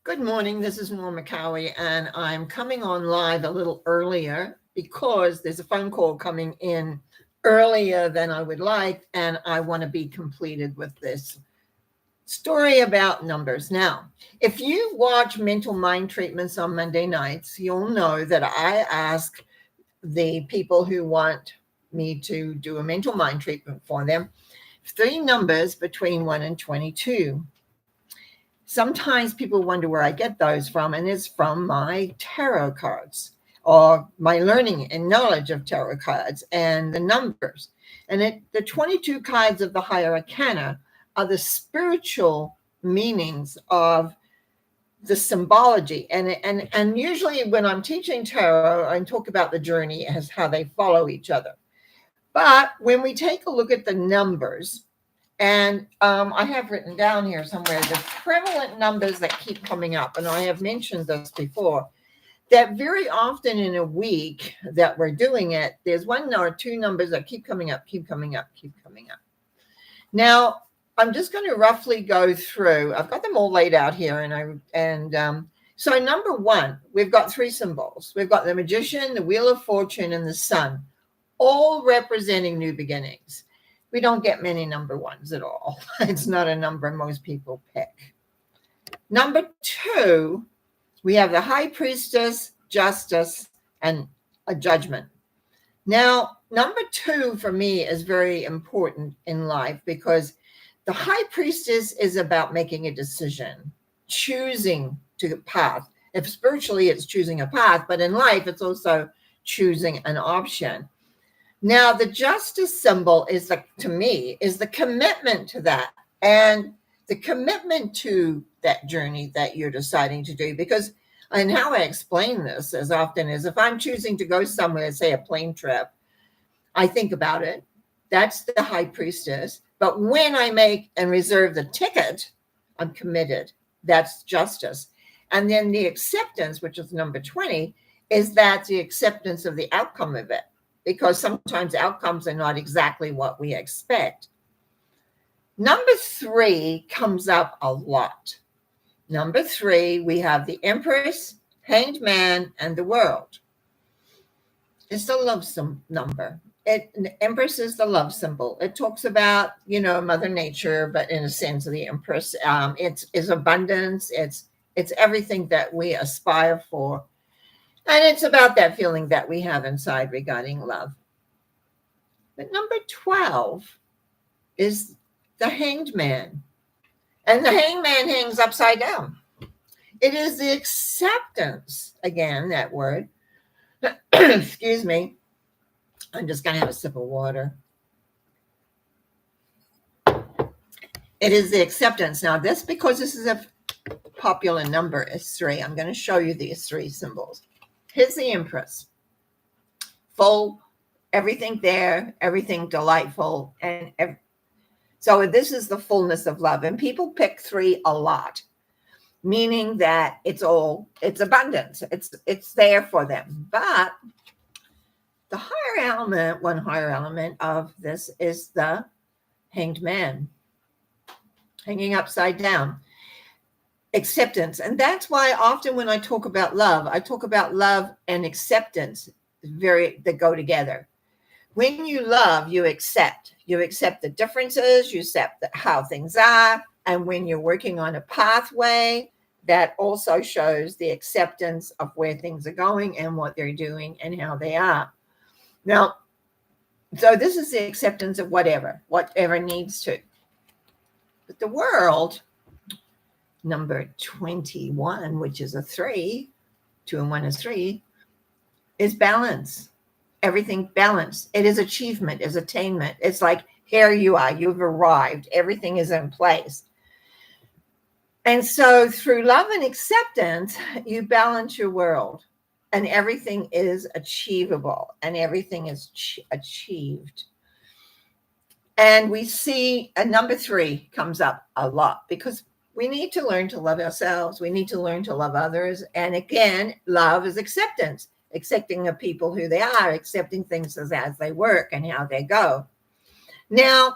Good morning. This is Norma Cowie, and I'm coming on live a little earlier because there's a phone call coming in earlier than I would like, and I want to be completed with this story about numbers. Now, if you watch mental mind treatments on Monday nights, you'll know that I ask the people who want me to do a mental mind treatment for them three numbers between 1 and 22. Sometimes people wonder where I get those from, and it's from my tarot cards or my learning and knowledge of tarot cards and the numbers. And the 22 cards of the higher arcana are the spiritual meanings of the symbology. And usually when I'm teaching tarot, I talk about the journey as how they follow each other. But when we take a look at the numbers, and I have written down here somewhere the prevalent numbers that keep coming up, and I have mentioned this before, that very often in a week that we're doing it, there's one or two numbers that keep coming up, keep coming up, keep coming up. Now, I'm just going to roughly go through. I've got them all laid out here, so number one, we've got three symbols. We've got the Magician, the Wheel of Fortune, and the Sun, all representing new beginnings. We don't get many number ones at all. It's not a number most people pick. Number two, we have the High Priestess, Justice, and a Judgment. Now, number two for me is very important in life because the High Priestess is about making a decision, choosing to path. If spiritually it's choosing a path, but in life it's also choosing an option. Now, the Justice symbol to me, is the commitment to that and the commitment to that journey that you're deciding to do. And how I explain this as often as if I'm choosing to go somewhere, say a plane trip, I think about it. That's the High Priestess. But when I make and reserve the ticket, I'm committed. That's Justice. And then the acceptance, which is number 20, is that the acceptance of the outcome of it. Because sometimes outcomes are not exactly what we expect. Number three comes up a lot. Number three, we have the Empress, Hanged Man, and the World. It's the love number. Empress is the love symbol. It talks about, Mother Nature, but in a sense of the Empress. It's abundance. It's everything that we aspire for. And it's about that feeling that we have inside regarding love. But number 12 is the Hanged Man. And the Hanged Man hangs upside down. It is the acceptance, again, that word. Excuse me. I'm just going to have a sip of water. It is the acceptance. Now, because this is a popular number, is 3. I'm going to show you these 3 symbols. Here's the Empress. Full, everything there, everything delightful. So this is the fullness of love. And people pick 3 a lot, meaning that it's abundance. It's there for them. But the one higher element of this is the Hanged Man, hanging upside down. Acceptance. And that's why often when I talk about love and acceptance that go together. When you love, you accept the differences, you accept how things are. And when you're working on a pathway, that also shows the acceptance of where things are going and what they're doing and how they are. Now, so this is the acceptance of whatever needs to. But the World, number 21, which is a 3, 2 and 1 is 3, is balance. Everything balanced. It is achievement, is attainment. It's like, here you are, you've arrived. Everything is in place. And so through love and acceptance, you balance your world and everything is achievable and everything is achieved. And we see a number 3 comes up a lot because we need to learn to love ourselves. We need to learn to love others. And again, love is acceptance, accepting of people who they are, accepting things as they work and how they go. Now,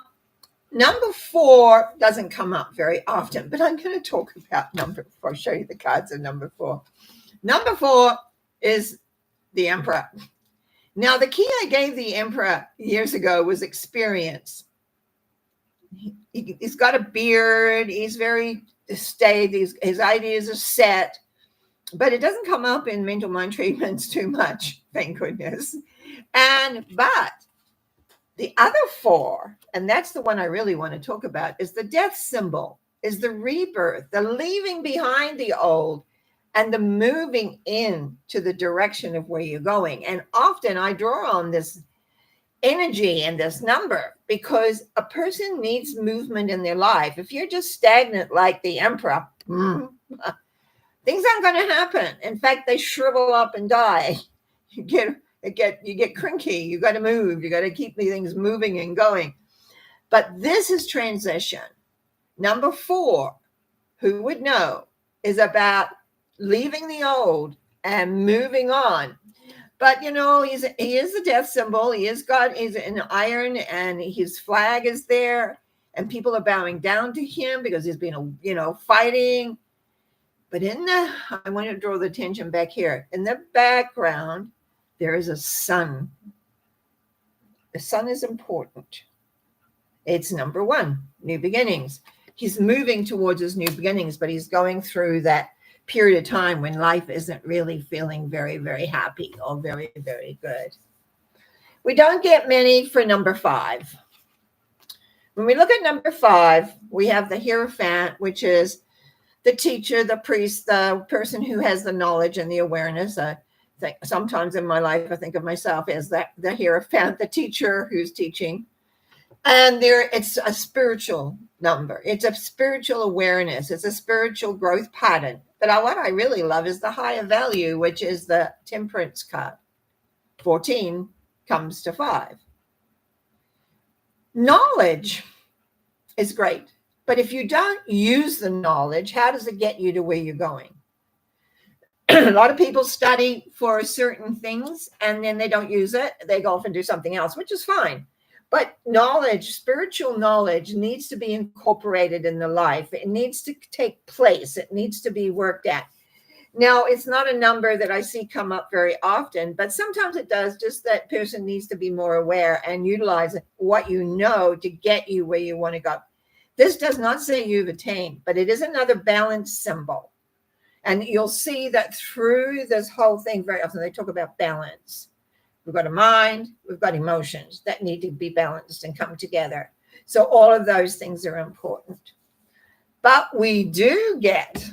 Number 4 doesn't come up very often, but I'm going to talk about number 4. I'll show you the cards of number 4. Number 4 is the Emperor. Now, the key I gave the Emperor years ago was experience. He's got a beard. He's very staid. His ideas are set, but it doesn't come up in mental mind treatments too much, thank goodness. But the other 4, and that's the one I really want to talk about, is the death symbol, is the rebirth, the leaving behind the old and the moving in to the direction of where you're going. And often I draw on this energy and this number because a person needs movement in their life. If you're just stagnant like the Emperor, things aren't going to happen. In fact, they shrivel up and die. You get cranky. You got to move. You got to keep the things moving and going. But this is transition. Number 4, who would know, is about leaving the old and moving on. But he is the death symbol. He's in iron, and his flag is there, and people are bowing down to him because he's been fighting. But I want to draw the attention back here. In the background, there is a sun. The sun is important. It's number 1, new beginnings. He's moving towards his new beginnings, but he's going through that period of time when life isn't really feeling very, very happy or very, very good. We don't get many for number 5. When we look at number 5, we have the Hierophant, which is the teacher, the priest, the person who has the knowledge and the awareness. Sometimes in my life, I think of myself as the Hierophant, the teacher who's teaching. And it's a spiritual number. It's a spiritual awareness. It's a spiritual growth pattern. But what I really love is the higher value, which is the Temperance card. 14 comes to 5. Knowledge is great. But if you don't use the knowledge, how does it get you to where you're going? A lot of people study for certain things and then they don't use it. They go off and do something else, which is fine. But knowledge, spiritual knowledge, needs to be incorporated in the life. It needs to take place. It needs to be worked at. Now, it's not a number that I see come up very often, but sometimes it does. Just that person needs to be more aware and utilize what you know to get you where you want to go. This does not say you've attained, but it is another balance symbol. And you'll see that through this whole thing, very often they talk about balance. We've got a mind, we've got emotions that need to be balanced and come together. So all of those things are important. But we do get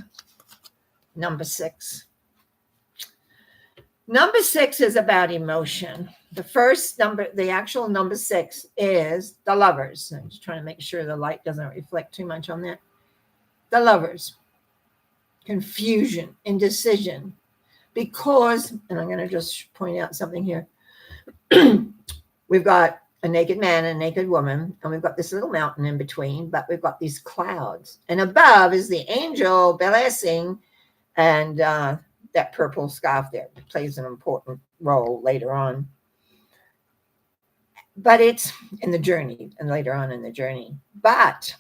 number 6. Number 6 is about emotion. The first number, the actual number 6 is the Lovers. I'm just trying to make sure the light doesn't reflect too much on that. The Lovers. Confusion, indecision. Because, and I'm going to just point out something here. We've got a naked man and a naked woman, and we've got this little mountain in between, but we've got these clouds. And above is the angel blessing, and that purple scarf there plays an important role later on. But it's in the journey and later on in the journey. But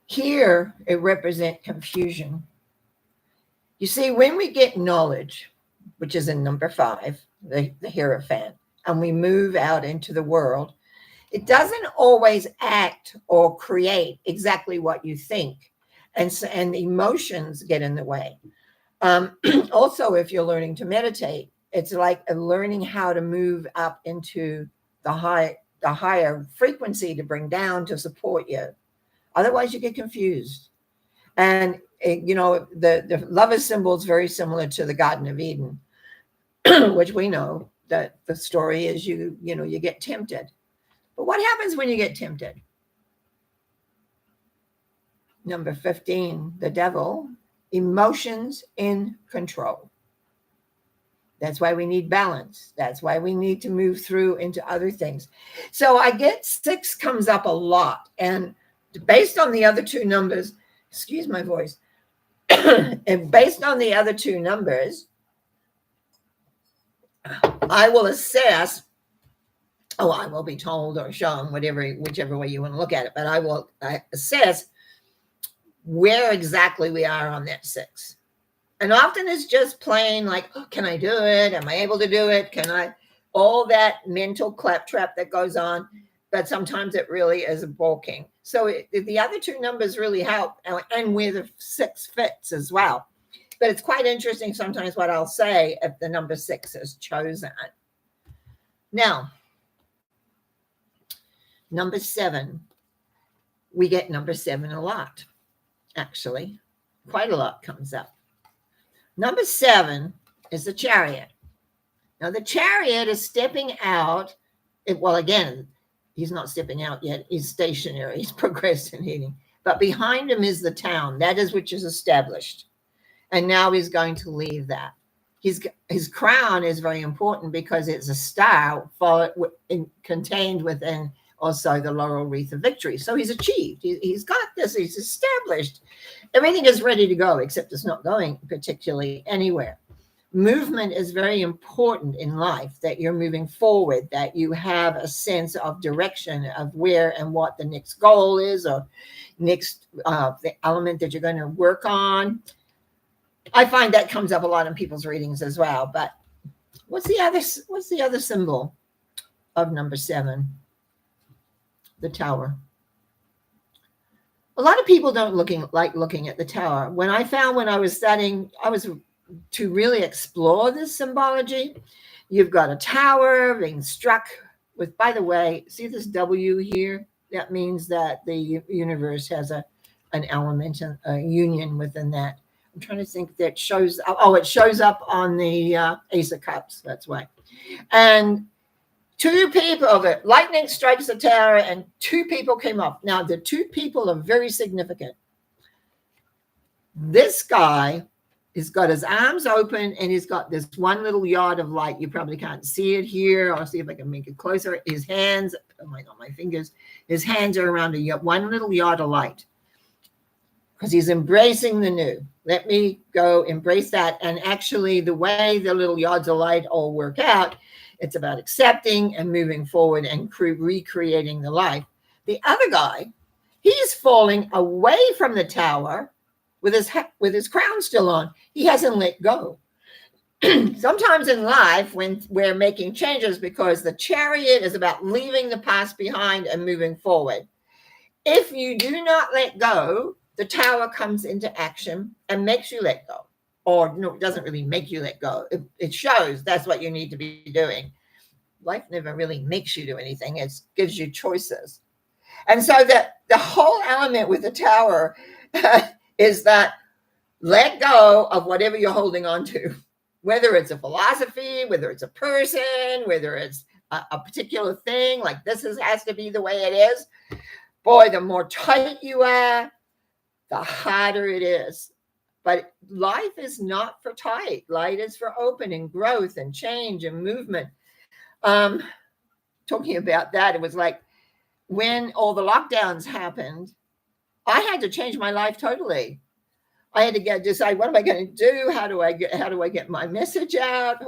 here it represents confusion. You see, when we get knowledge, which is in number 5, the Hierophant, and we move out into the world, it doesn't always act or create exactly what you think. And emotions get in the way. Also, if you're learning to meditate, it's like learning how to move up into the higher frequency to bring down to support you. Otherwise, you get confused. And the lover symbol is very similar to the Garden of Eden, which we know that the story is you get tempted. But what happens when you get tempted? Number 15, the devil, emotions in control. That's why we need balance. That's why we need to move through into other things. So I get 6 comes up a lot. And based on the other 2 numbers, excuse my voice, and based on the other 2 numbers, I will assess Oh, I will be told or shown, whichever way you want to look at it. But I will assess where exactly we are on that 6. And often it's just plain like, oh, can I do it? Am I able to do it? Can I? All that mental claptrap that goes on. But sometimes it really is balking. So the other 2 numbers really help, and where the 6 fits as well. But it's quite interesting sometimes what I'll say if the number 6 is chosen. Now, number 7, we get number 7 a lot, actually. Quite a lot comes up. Number 7 is the Chariot. Now, the Chariot is stepping out. Well, again, he's not stepping out yet. He's stationary. He's procrastinating. But behind him is the town. That is which is established. And now he's going to leave that. His crown is very important because it's a star contained within also the laurel wreath of victory. So he's achieved. He's got this. He's established. Everything is ready to go, except it's not going particularly anywhere. Movement is very important in life, that you're moving forward, that you have a sense of direction of where and what the next goal is, or next the element that you're going to work on. I find that comes up a lot in people's readings as well. But what's the other symbol of number 7? The Tower. A lot of people don't like looking at the Tower. When I was studying, to really explore this symbology. You've got a tower being struck with, by the way, see this W here? That means that the universe has an element, a union within that. I'm trying to think that shows, it shows up on the Ace of Cups. That's why. And 2 people, the lightning strikes the tower and 2 people came up. Now, the 2 people are very significant. This guy, he's got his arms open and he's got this one little yard of light. You probably can't see it here. I'll see if I can make it closer. His hands, not my fingers, his hands are around one little yard of light because he's embracing the new. Let me go embrace that. And actually, the way the little yards of light all work out, it's about accepting and moving forward and recreating the life. The other guy, he's falling away from the tower with his crown still on. He hasn't let go. Sometimes in life, when we're making changes, because the Chariot is about leaving the past behind and moving forward. If you do not let go, the tower comes into action and makes you let go. Or no, it doesn't really make you let go. It shows that's what you need to be doing. Life never really makes you do anything. It gives you choices. And so the whole element with the tower is that let go of whatever you're holding on to, whether it's a philosophy, whether it's a person, whether it's a particular thing, like this has to be the way it is. Boy, the more tight you are, the harder it is. But life is not for tight. Life is for open and growth and change and movement. Talking about that, it was like when all the lockdowns happened, I had to change my life totally. I had to decide, what am I going to do? How do I get my message out?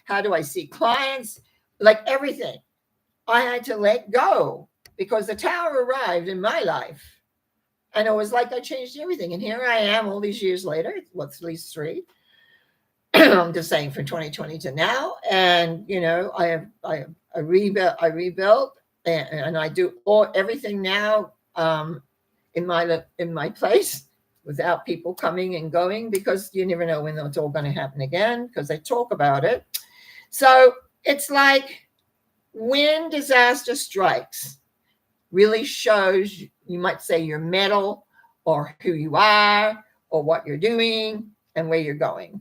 How do I see clients? Like everything, I had to let go because the tower arrived in my life. And it was like I changed everything. And here I am all these years later, at least 3. I'm just saying from 2020 to now. And, I rebuilt and I do everything now in my place without people coming and going, because you never know when it's all going to happen again, because they talk about it. So it's like when disaster strikes, really shows, you might say, your mettle or who you are or what you're doing and where you're going.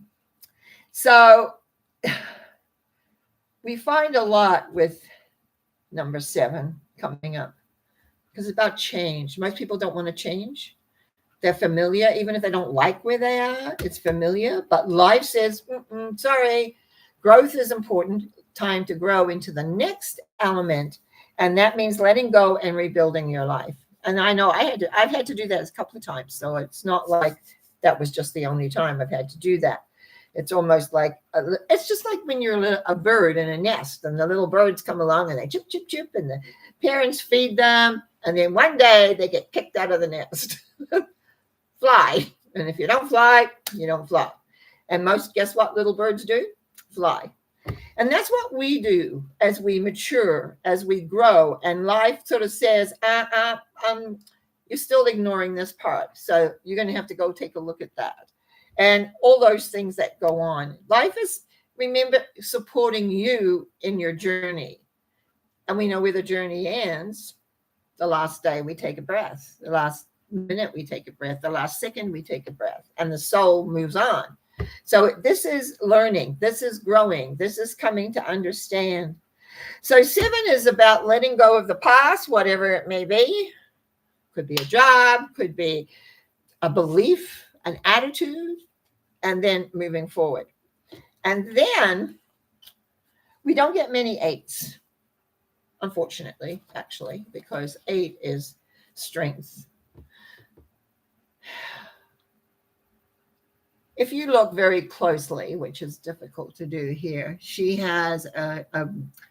So we find a lot with number 7 coming up because it's about change. Most people don't want to change. They're familiar, even if they don't like where they are, it's familiar. But life says, sorry, growth is important. Time to grow into the next element. And that means letting go and rebuilding your life. And I know I've had to do that a couple of times. So it's not like that was just the only time I've had to do that. It's almost like, it's just like when you're a bird in a nest and the little birds come along and they chip, chip, chip, and the parents feed them. And then one day they get kicked out of the nest. Fly. And if you don't fly, you don't fly. And guess what little birds do? Fly. And that's what we do as we mature, as we grow. And life sort of says, you're still ignoring this part. So you're going to have to go take a look at that. And all those things that go on. Life is, remember, supporting you in your journey. And we know where the journey ends. The last day we take a breath. The last minute we take a breath. The last second we take a breath. And the soul moves on. So this is learning. This is growing. This is coming to understand. So 7 is about letting go of the past, whatever it may be. Could be a job, could be a belief, an attitude, and then moving forward. And then we don't get many 8s, unfortunately, actually, because 8 is strength. If you look very closely, which is difficult to do here, she has a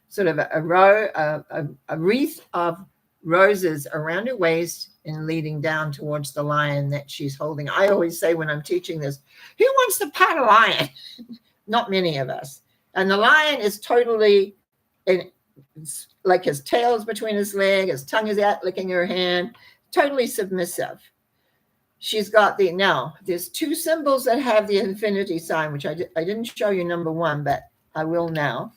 sort of a wreath of roses around her waist and leading down towards the lion that she's holding. I always say when I'm teaching this, who wants to pat a lion? Not many of us. And the lion is totally like his tail's between his leg, his tongue is out licking her hand, totally submissive. She's got there's 2 symbols that have the infinity sign, which I didn't show you number 1, but I will now.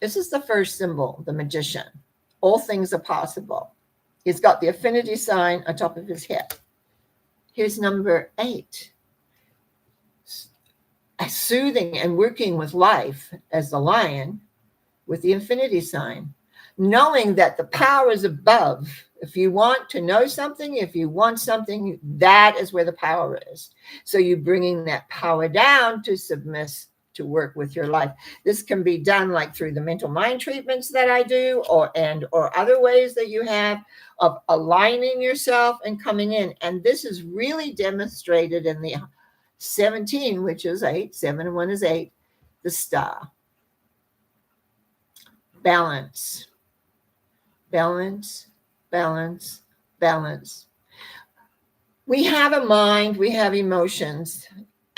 This is the first symbol, the magician. All things are possible. He's got the infinity sign on top of his head. Here's number 8. Soothing and working with life as the lion with the infinity sign. Knowing that the power is above. If you want to know something, if you want something, that is where the power is. So you're bringing that power down to submit, to work with your life. This can be done like through the mental mind treatments that I do, or other ways that you have of aligning yourself and coming in. And this is really demonstrated in the 17, which is 8. 7 and 1 is 8. The star. Balance. Balance. Balance, balance. We have a mind, we have emotions,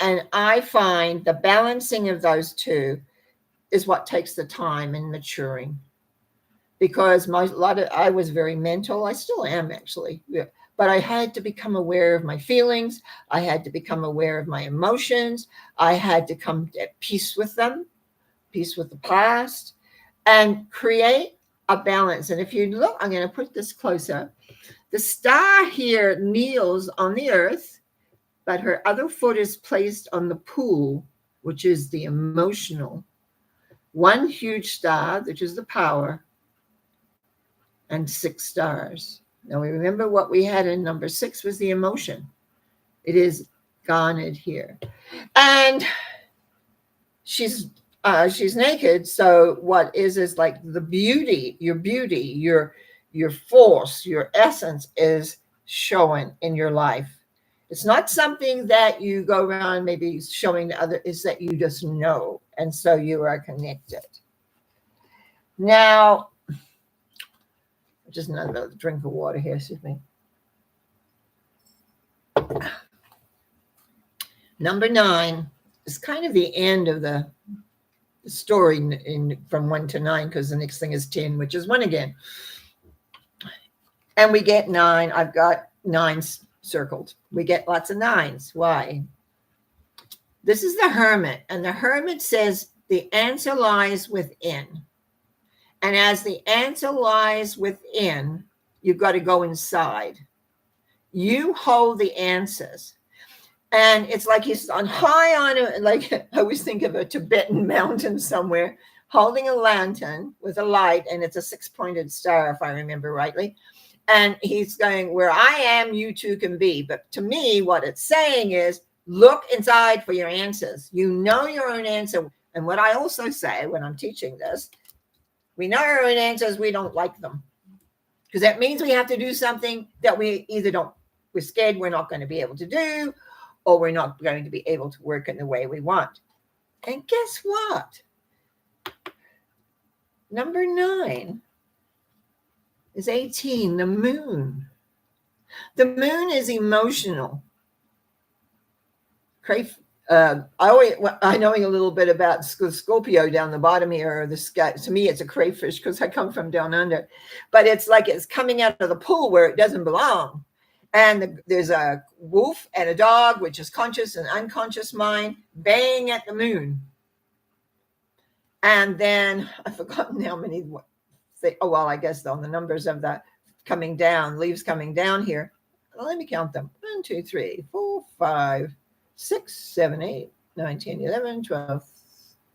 and I find the balancing of those 2 is what takes the time in maturing. Because I was very mental. I still am, actually. Yeah. But I had to become aware of my feelings. I had to become aware of my emotions. I had to come at peace with them, peace with the past, and create a balance. And if you look, I'm going to put this closer. The star here kneels on the earth, but her other foot is placed on the pool, which is the emotional. 1 huge star, which is the power, and 6 stars. Now we remember what we had in number 6 was the emotion. It is garnered here. And she's naked. So what is like the beauty, your force, your essence is showing in your life. It's not something that you go around maybe showing to others, it's that you just know. And so you are connected. Now, just another drink of water here, excuse me. Number 9 is kind of the end of the story from 1 to 9, because the next thing is 10, which is 1 again. And we get 9. I've got 9s circled. We get lots of 9s. Why? This is the hermit, and the hermit says the answer lies within. And as the answer lies within, you've got to go inside. You hold the answers. And it's like he's on high on a, like I always think of a Tibetan mountain somewhere, holding a lantern with a light, and it's a 6-pointed star, if I remember rightly. And he's going, where I am, you too can be. But to me, what it's saying is, look inside for your answers. You know your own answer. And what I also say when I'm teaching this, we know our own answers, we don't like them. Because that means we have to do something that we either don't, we're scared we're not going to be able to do, or we're not going to be able to work in the way we want. And guess what? Number 9 is 18, the moon. The moon is emotional. I knowing a little bit about Scorpio down the bottom here, or the sky. To me, it's a crayfish because I come from down under, but it's like it's coming out of the pool where it doesn't belong. And there's a wolf and a dog, which is conscious and unconscious mind, baying at the moon. And then I've forgotten how many. I guess on the numbers of the coming down, leaves coming down here. Well, let me count them. 1, 2, 3, 4, 5, 6, 7, 8, 9, 10, 11, 12,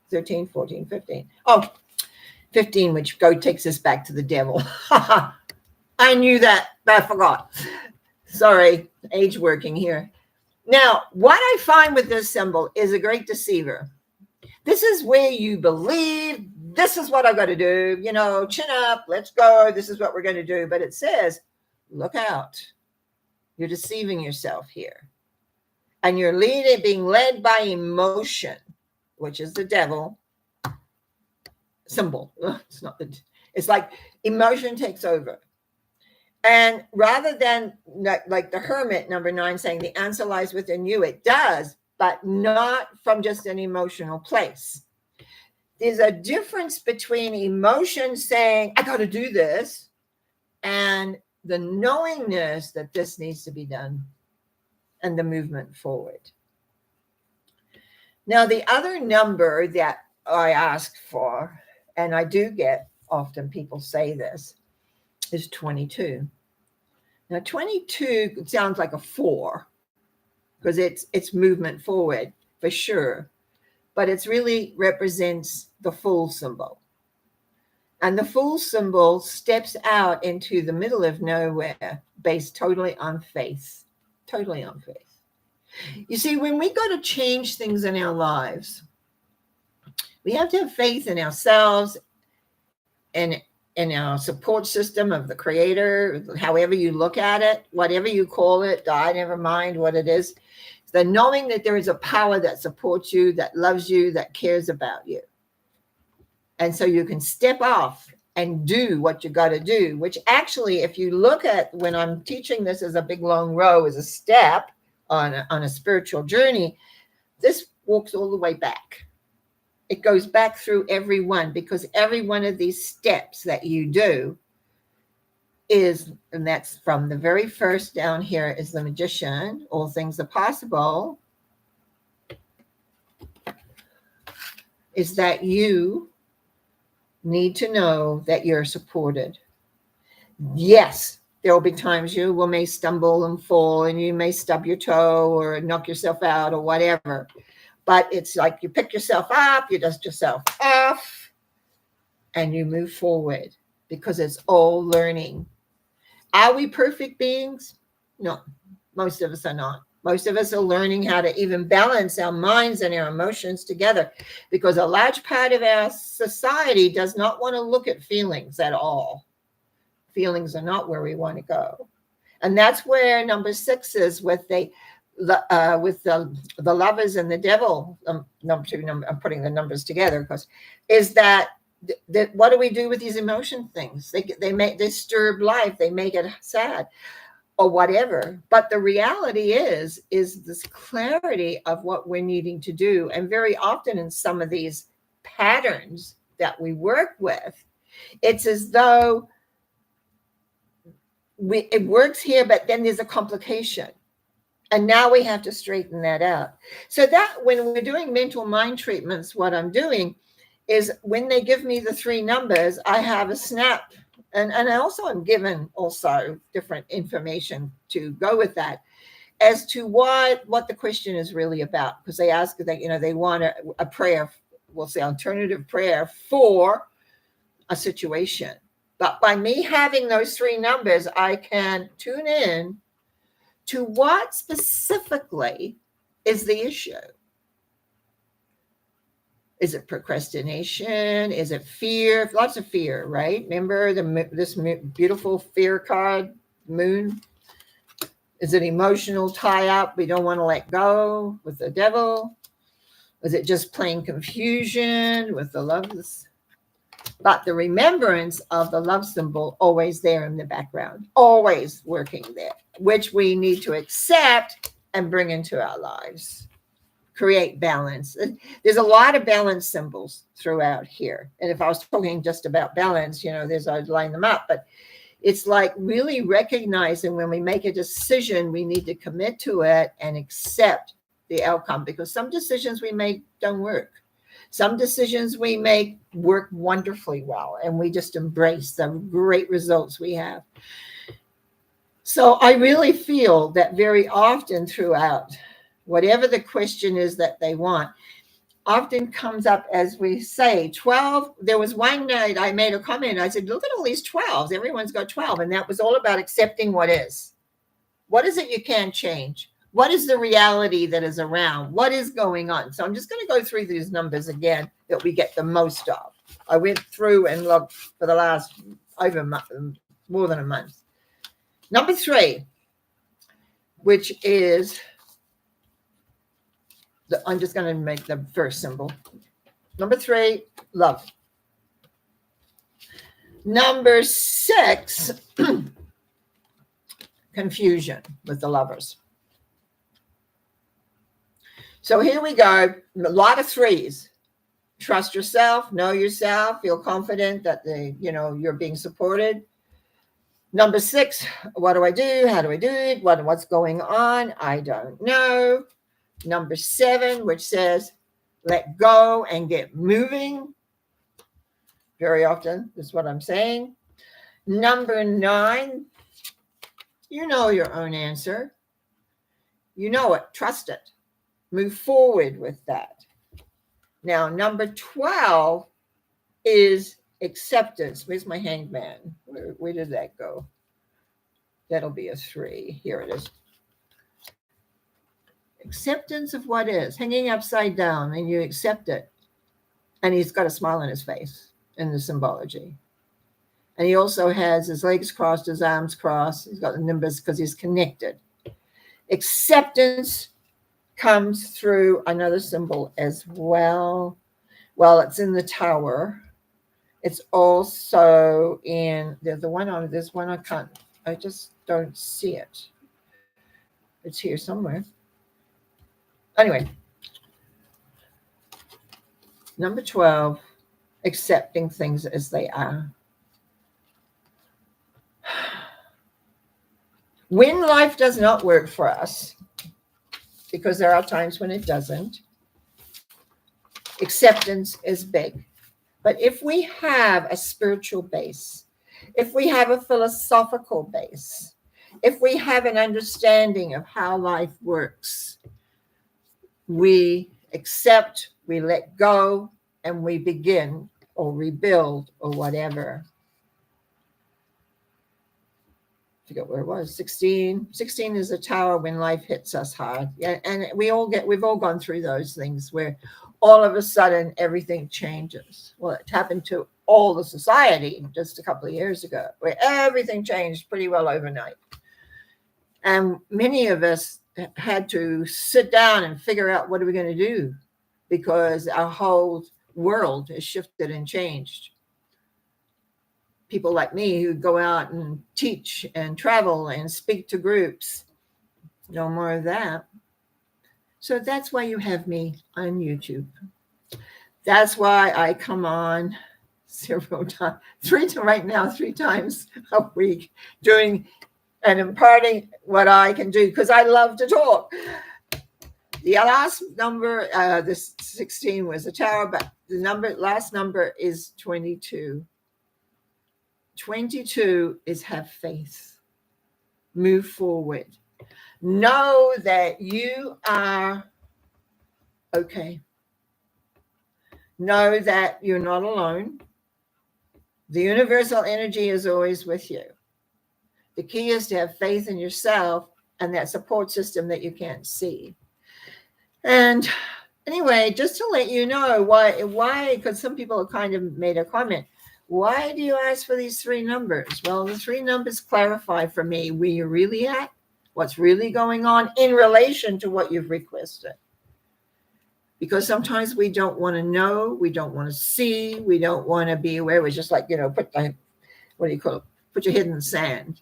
13, 14, 15. Oh, 15, which takes us back to the devil. I knew that, but I forgot. Sorry, age working here. Now, what I find with this symbol is a great deceiver. This is where you believe, this is what I've got to do, chin up, let's go, this is what we're going to do. But it says, look out. You're deceiving yourself here. And you're being led by emotion, which is the devil symbol. It's like emotion takes over. And rather than like the hermit, number 9, saying the answer lies within you, it does, but not from just an emotional place. There's a difference between emotion saying, I got to do this, and the knowingness that this needs to be done and the movement forward. Now, the other number that I ask for, and I do get often people say this, is 22. Now, 22 sounds like a 4 because it's movement forward for sure, but it really represents the Fool symbol. And the Fool symbol steps out into the middle of nowhere based totally on faith. Totally on faith. You see, when we go to change things in our lives, we have to have faith in ourselves and in our support system of the Creator, however you look at it, whatever you call it, God, never mind what it is. The knowing that there is a power that supports you, that loves you, that cares about you. And so you can step off and do what you got to do, which actually, if you look at when I'm teaching this as a big long row, as a step on a spiritual journey, this walks all the way back. It goes back through every one, because every one of these steps that you do is, and that's from the very first down here is the Magician, all things are possible, is that you need to know that you're supported. Yes, there will be times you may stumble and fall, and you may stub your toe or knock yourself out or whatever. But it's like you pick yourself up, you dust yourself off, and you move forward, because it's all learning. Are we perfect beings? No, most of us are not. Most of us are learning how to even balance our minds and our emotions together, because a large part of our society does not want to look at feelings at all. Feelings are not where we want to go. And that's where number 6 is with the lovers and the devil. Number 2, I'm putting the numbers together, because is that what do we do with these emotion things? They disturb life, they make it sad or whatever. But the reality is this clarity of what we're needing to do. And very often in some of these patterns that we work with, it's as though it works here, but then there's a complication. And now we have to straighten that out. So that when we're doing mental mind treatments, what I'm doing is when they give me the 3 numbers, I have a snap. And I also am given also different information to go with that as to what the question is really about. Because they ask that, they want a prayer, we'll say alternative prayer for a situation. But by me having those 3 numbers, I can tune in to what specifically is the issue. Is it procrastination? Is it fear? Lots of fear, right? Remember this beautiful fear card, moon? Is it emotional tie up? We don't want to let go with the devil. Was it just plain confusion with the loves? But the remembrance of the love symbol always there in the background, always working there, which we need to accept and bring into our lives. Create balance. There's a lot of balance symbols throughout here. And if I was talking just about balance, I'd line them up. But it's like really recognizing when we make a decision, we need to commit to it and accept the outcome, because some decisions we make don't work. Some decisions we make work wonderfully well, and we just embrace the great results we have. So I really feel that very often throughout, whatever the question is that they want, often comes up as we say 12. There was one night I made a comment. I said, look at all these 12s. Everyone's got 12. And that was all about accepting what is. What is it you can't change? What is the reality that is around? What is going on? So I'm just going to go through these numbers again that we get the most of. I went through and looked for the last more than a month. Number 3, which is, I'm just going to make the first symbol. Number 3, love. Number 6, confusion with the lovers. So here we go. A lot of 3s. Trust yourself, know yourself, feel confident that you're being supported. Number 6, what do I do? How do I do it? What's going on? I don't know. Number 7, which says let go and get moving. Very often is what I'm saying. Number 9, you know your own answer. You know it. Trust it. Move forward with that. Now, number 12 is acceptance. Where's my hangman? Where did that go? That'll be a 3. Here it is. Acceptance of what is, hanging upside down, and you accept it. And he's got a smile on his face in the symbology. And he also has his legs crossed, his arms crossed. He's got the nimbus because he's connected. Acceptance comes through another symbol as well. Well, it's in the tower. It's also in there's one I just don't see it. It's here somewhere. Anyway, number 12, accepting things as they are. When life does not work for us, because there are times when it doesn't, acceptance is big. But if we have a spiritual base, if we have a philosophical base, if we have an understanding of how life works, we accept, we let go, and we begin or rebuild or whatever. I forget where it was. 16 is a tower when life hits us hard. Yeah, and we've all gone through those things where all of a sudden everything changes. Well, it happened to all the society just a couple of years ago, where everything changed pretty well overnight. And many of us had to sit down and figure out what are we going to do, because our whole world has shifted and changed. People like me who go out and teach and travel and speak to groups, no more of that. So that's why you have me on YouTube. That's why I come on several times, three times a week, doing and imparting what I can do, because I love to talk. The last number, this 16 was a tower, but the last number is 22. 22 is have faith. Move forward. Know that you are okay. Know that you're not alone. The universal energy is always with you. The key is to have faith in yourself and that support system that you can't see. And anyway, just to let you know why, because some people have kind of made a comment. Why do you ask for these 3 numbers? Well, the 3 numbers clarify for me where you're really at, what's really going on in relation to what you've requested. Because sometimes we don't want to know, we don't want to see, we don't want to be aware. We're just like, put what do you call it? Put your head in the sand.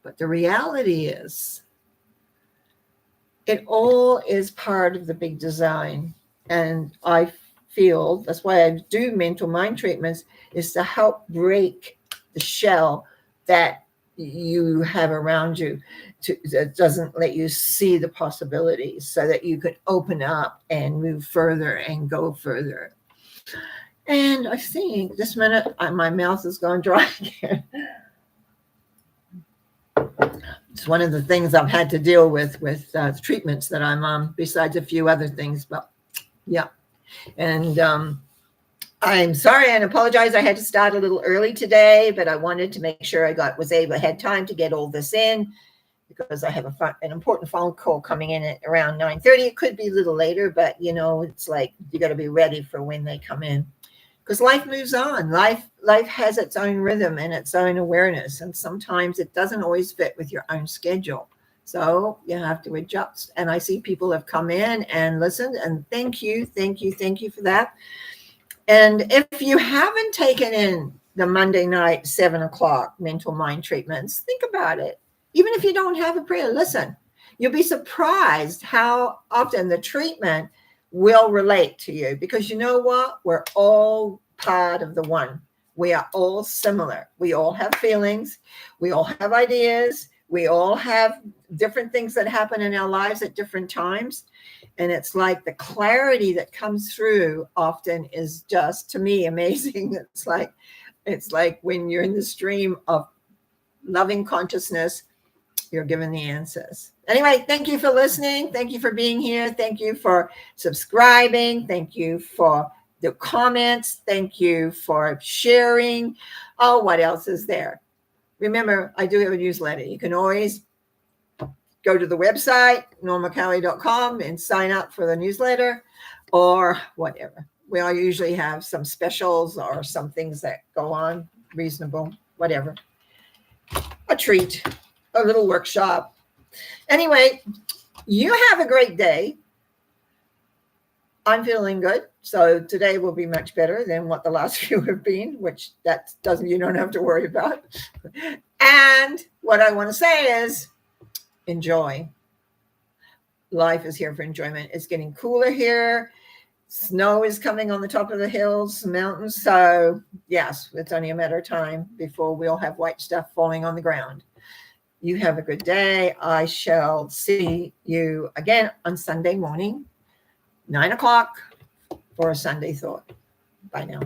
But the reality is, it all is part of the big design. And I feel that's why I do mental mind treatments, is to help break the shell that you have around you that doesn't let you see the possibilities, so that you could open up and move further and go further. And I think this minute my mouth is going dry again. It's one of the things I've had to deal with treatments that I'm on, besides a few other things. But yeah, and I'm sorry and apologize. I had to start a little early today, but I wanted to make sure I had time to get all this in, because I have an important phone call coming in at around 9:30. It could be a little later, but it's like you got to be ready for when they come in, because life moves on. Life has its own rhythm and its own awareness, and sometimes it doesn't always fit with your own schedule. So you have to adjust. And I see people have come in and listened, and thank you for that. And if you haven't taken in the Monday night 7:00 mental mind treatments, think about it. Even if you don't have a prayer, listen. You'll be surprised how often the treatment will relate to you, because you know what? We're all part of the one. We are all similar. We all have feelings. We all have ideas. We all have different things that happen in our lives at different times. And it's like the clarity that comes through often is just, to me, amazing. It's like when you're in the stream of loving consciousness, you're given the answers. Anyway, thank you for listening. Thank you for being here. Thank you for subscribing. Thank you for the comments. Thank you for sharing. Oh, what else is there? Remember, I do have a newsletter. You can always go to the website, normacali.com, and sign up for the newsletter or whatever. We all usually have some specials or some things that go on, reasonable, whatever. A treat, a little workshop. Anyway, you have a great day. I'm feeling good. So today will be much better than what the last few have been, which you don't have to worry about. And what I want to say is, enjoy. Life is here for enjoyment. It's getting cooler here. Snow is coming on the top of the hills, mountains. So yes, it's only a matter of time before we'll have white stuff falling on the ground. You have a good day. I shall see you again on Sunday morning, 9:00 for a Sunday thought. Bye now.